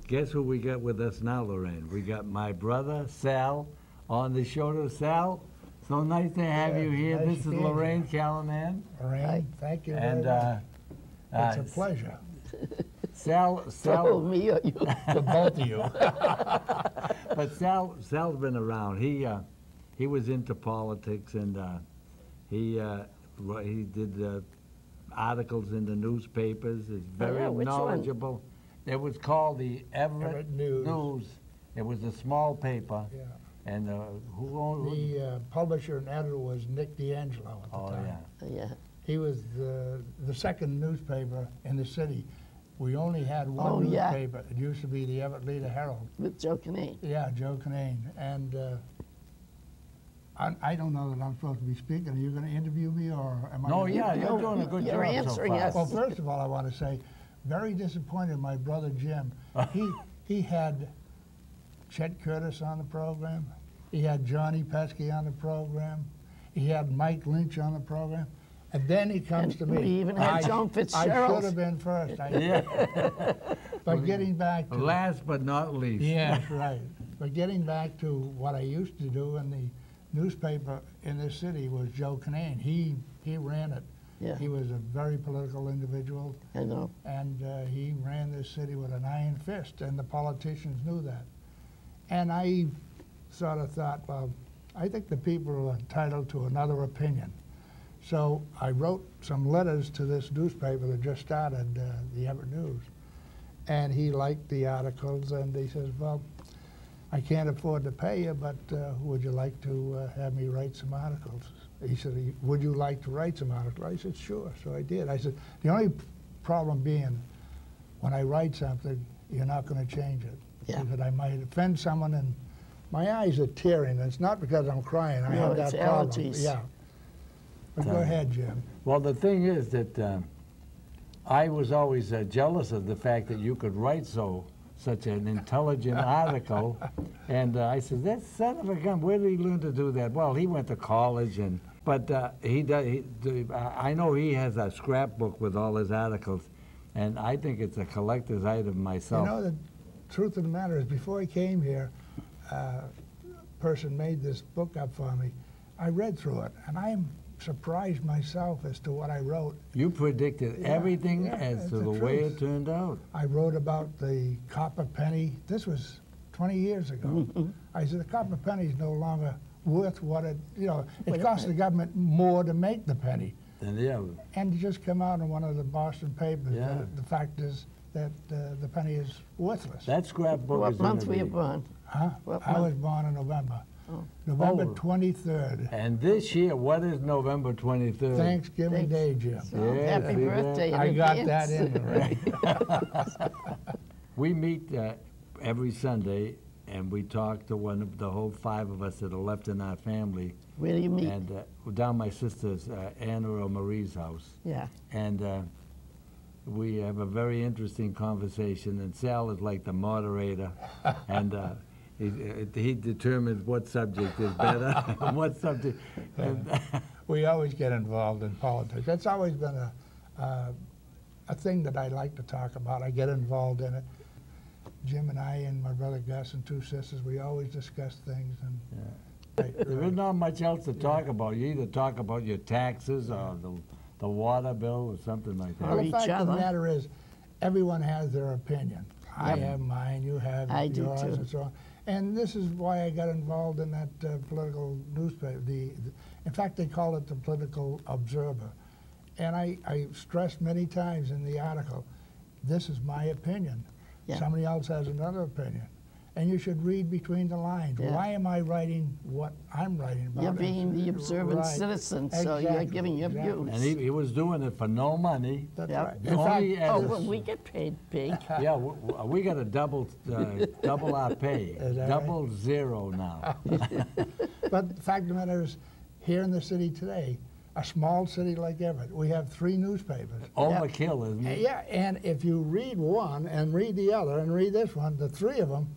guess who we got with us now, Lorraine? We got my brother, Sal, on the show. So nice to have you here. Nice This is Lorraine Callinan. Lorraine, thank you very And much. It's a pleasure. Sal, Oh, me or you? For both of you. but Sal's been around. He was into politics, and he did articles in the newspapers. He's very which knowledgeable. one? It was called the Everett News. It was a small paper. Yeah. And who owned The publisher and editor was Nick D'Angelo at the time. yeah. Yeah. He was the second newspaper in the city. We only had one newspaper. It used to be the Everett Leader-Herald. With Joe Kinane. Yeah, Joe Kinane. And I don't know that I'm supposed to be speaking. Are you going to interview me, or am I? No, yeah, you're doing a good job You're answering so far. us. Well, first of all, I want to say, very disappointed in my brother Jim. He had Chet Curtis on the program. He had Johnny Pesky on the program. He had Mike Lynch on the program. And then he comes to me. We even had Joan Fitzgerald. I should have been first. But getting back to... Last but not least. Yeah, right. But getting back to what I used to do in the newspaper in this city was Joe Kinane. He ran it. Yeah. He was a very political individual. I know. And he ran this city with an iron fist, and the politicians knew that. And I sort of thought, well, I think the people are entitled to another opinion. So I wrote some letters to this newspaper that just started, the Everett News. And he liked the articles, and he says, well, I can't afford to pay you, but would you like to have me write some articles? He said, would you like to write some articles? I said, sure. So I did. I said, the only problem being, when I write something, you're not going to change it. Yeah. Because I might offend someone, and my eyes are tearing. And it's not because I'm crying. I have that it's problem. allergies. Yeah. But go ahead, Jim. Well, the thing is that I was always jealous of the fact that you could write such an intelligent article. And I said, that son of a gun, where did he learn to do that? Well, he went to college, but I know he has a scrapbook with all his articles, and I think it's a collector's item myself. You know, the truth of the matter is, before I came here, a person made this book up for me. I read through it, and I'm surprised myself as to what I wrote. You predicted everything as to the way it turned out. I wrote about the copper penny. This was 20 years ago. I said the copper penny is no longer worth what it, it costs the government more to make the penny. And And it just come out in one of the Boston papers. Yeah. The fact is that the penny is worthless. that scrapbook What is month were you in born? Huh? What I month? was born in November. Oh. November 23rd. And this year, what is November 23rd? Thanksgiving Day, Jim. Yeah, Happy see birthday in I got advance. that in already. We meet every Sunday, and we talk to the whole five of us that are left in our family. Where do you meet? And down my sister's, Anna or Marie's house. Yeah. And we have a very interesting conversation, and Sal is like the moderator, and he determines what subject is better, what subject. We always get involved in politics. That's always been a thing that I like to talk about. I get involved in it. Jim and I and my brother Gus and two sisters, we always discuss things. And There is not much else to talk about. You either talk about your taxes or the water bill or something like that. Well, the each fact of the other. matter is, everyone has their opinion. I have mine, you have I do yours, too. and so on. And this is why I got involved in that political newspaper. In fact, they call it the Political Observer. And I stressed many times in the article, this is my opinion. Yeah. Somebody else has another opinion. And you should read between the lines. Yeah. Why am I writing what I'm writing about? You're being the observant Right. citizen, so you're Exactly, giving your exactly. views. And he was doing it for no money. That's Yep. right. The In only fact, Oh, well, we get paid big. Yeah, we got to double our pay, Is that double zero now. But the fact of the matter is, here in the city today, a small city like Everett, we have 3 newspapers. Overkill, isn't it? Yeah, and if you read one and read the other and read this one, the 3 of them,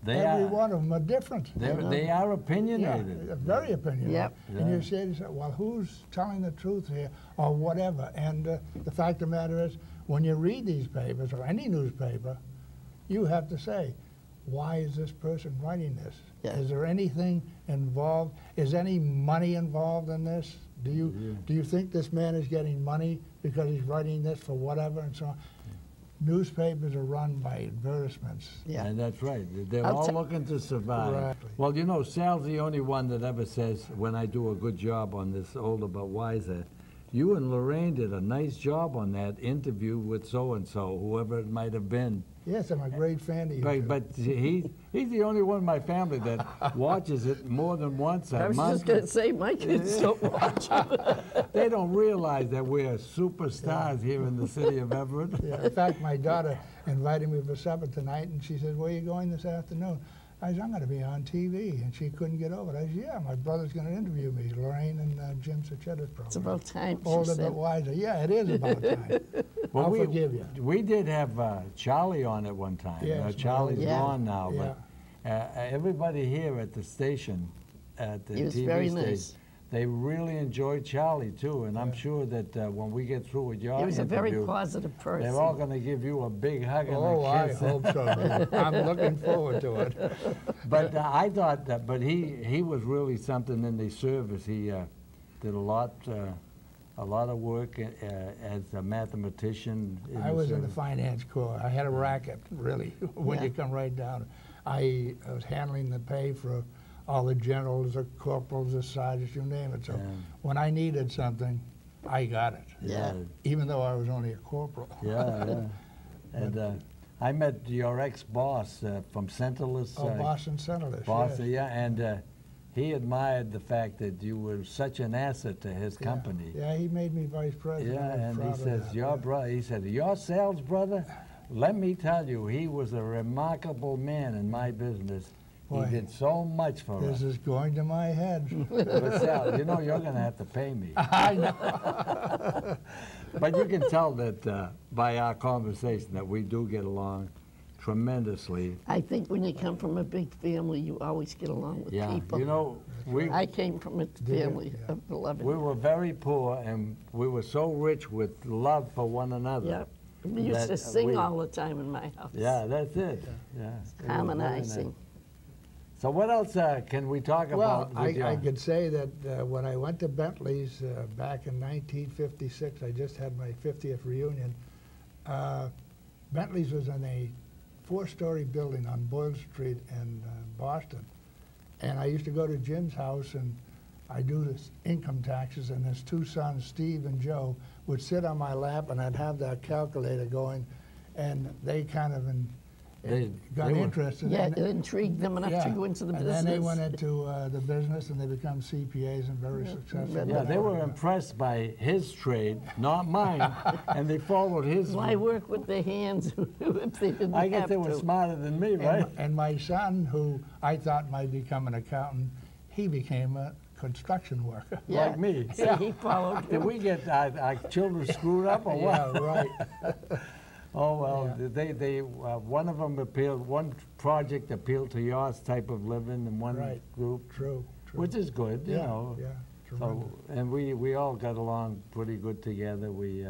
every one of them are different. They are opinionated. Yeah, very opinionated. Yep. And you say to yourself, well, who's telling the truth here, or whatever? And the fact of the matter is, when you read these papers, or any newspaper, you have to say, why is this person writing this? Yeah. Is there anything involved? Is any money involved in this? Do you think this man is getting money because he's writing this for whatever and so on? Newspapers are run by advertisements. Yeah. And that's right. They're I'll all ta- looking to survive. Right. Well, you know, Sal's the only one that ever says, when I do a good job on this Older But Wiser, you and Lorraine did a nice job on that interview with so-and-so, whoever it might have been. Yes, I'm a great fan of you. two. But he's the only one in my family that watches it more than once a I was month. just going to say, my kids don't watch it. They don't realize that we're superstars here in the city of Everett. Yeah, in fact, my daughter invited me for supper tonight, and she said, "Where are you going this afternoon?" I said, "I'm going to be on TV," and she couldn't get over it. I said, "Yeah, my brother's going to interview me, Lorraine and Jim Sachetta's program." It's about time, she Older said. but wiser. Yeah, it is about time. I'll forgive you. We did have Charlie on at one time. Yes, Charlie's Yeah. gone now, Yeah. but everybody here at the station, at the He was TV very station, nice. they really enjoyed Charlie too. And I'm sure that when we get through with your He was a very interview, positive person. they're all going to give you a big hug and Oh, a I kiss. hope so. I'm looking forward to it. But I thought that, but he was really something in the service. He did a lot of work as a mathematician. I was in the service. finance corps. I had a racket, really, when Yeah. you come right down. I was handling the pay for all the generals, the corporals, the sergeants, you name it. So Yeah. when I needed something, I got it, Yeah. even though I was only a corporal. Yeah. And I met your ex-boss from Centerless. Oh, Boston Senators. Boss, yes. yeah, and he admired the fact that you were such an asset to his company. Yeah, he made me vice president. Yeah, I was and he proud of says, that, your yeah. brother, he said, your Sal's brother, let me tell you, he was a remarkable man in my business. Boy, he did so much for us. This is going to my head. But Sal, you know you're going to have to pay me. I know. But you can tell that by our conversation that we do get along tremendously. I think when you come from a big family, you always get along with Yeah, people. you know, I came from a you? family Yeah. of 11. we were very poor and we were so rich with love for one another. Yeah. We used that to sing we- all the time in my house. Yeah, that's it. Yeah. It was very Harmonizing. nice. So what else can we talk Well, about? with I your- could say that when I went to Bentley's back in 1956, I just had my 50th reunion. Bentley's was in a 4-story building on Boyle Street in Boston. And I used to go to Jim's house and I do his income taxes, and his 2 sons, Steve and Joe, would sit on my lap and I'd have that calculator going, and they kind of got they were- interested. Yeah, and- it intrigued them enough to yeah. go into the and business. then they went into the business and they become CPAs and very successful. Yeah, they were impressed by his trade, not mine, and they followed his. Why work with their hands if they didn't I guess have they were to? smarter than me, right? And my son, who I thought might become an accountant, he became a construction worker. Yeah. Like me. See, he followed. Did we get our children screwed up or what? Yeah, right. Oh well, they one of them appealed. One project appealed to yours type of living, and one Right. group, True. which is good, you Yeah, know. yeah, So, tremendous. and we all got along pretty good together. We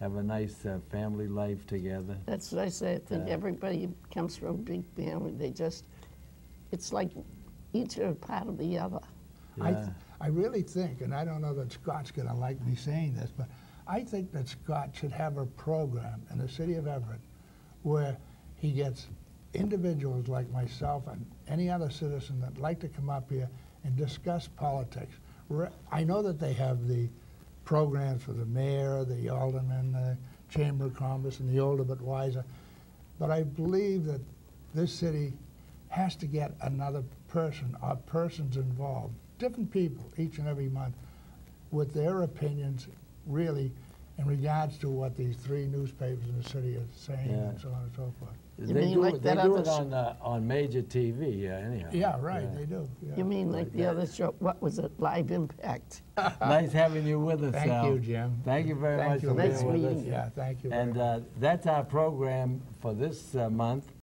have a nice family life together. That's what I say. I think everybody comes from a big family. They just, it's like each are a part of the other. Yeah. I really think, and I don't know that Scott's going to like me saying this, but I think that Scott should have a program in the city of Everett where he gets individuals like myself and any other citizen that like to come up here and discuss politics. I know that they have the programs for the mayor, the alderman, the chamber of commerce, and the older but wiser, but I believe that this city has to get another person or persons involved, different people each and every month, with their opinions really in regards to what these 3 newspapers in the city are saying Yeah. and so on and so forth. You They mean do, like they that do other it on major TV, anyhow. Yeah, right, they do. Yeah. You mean like the other show, what was it, Live Impact? Nice having you with us, Thank Sal. you, Jim. Thank you very much you. for being Nice with meeting us. you. Yeah, thank you. very And much. that's our program for this month.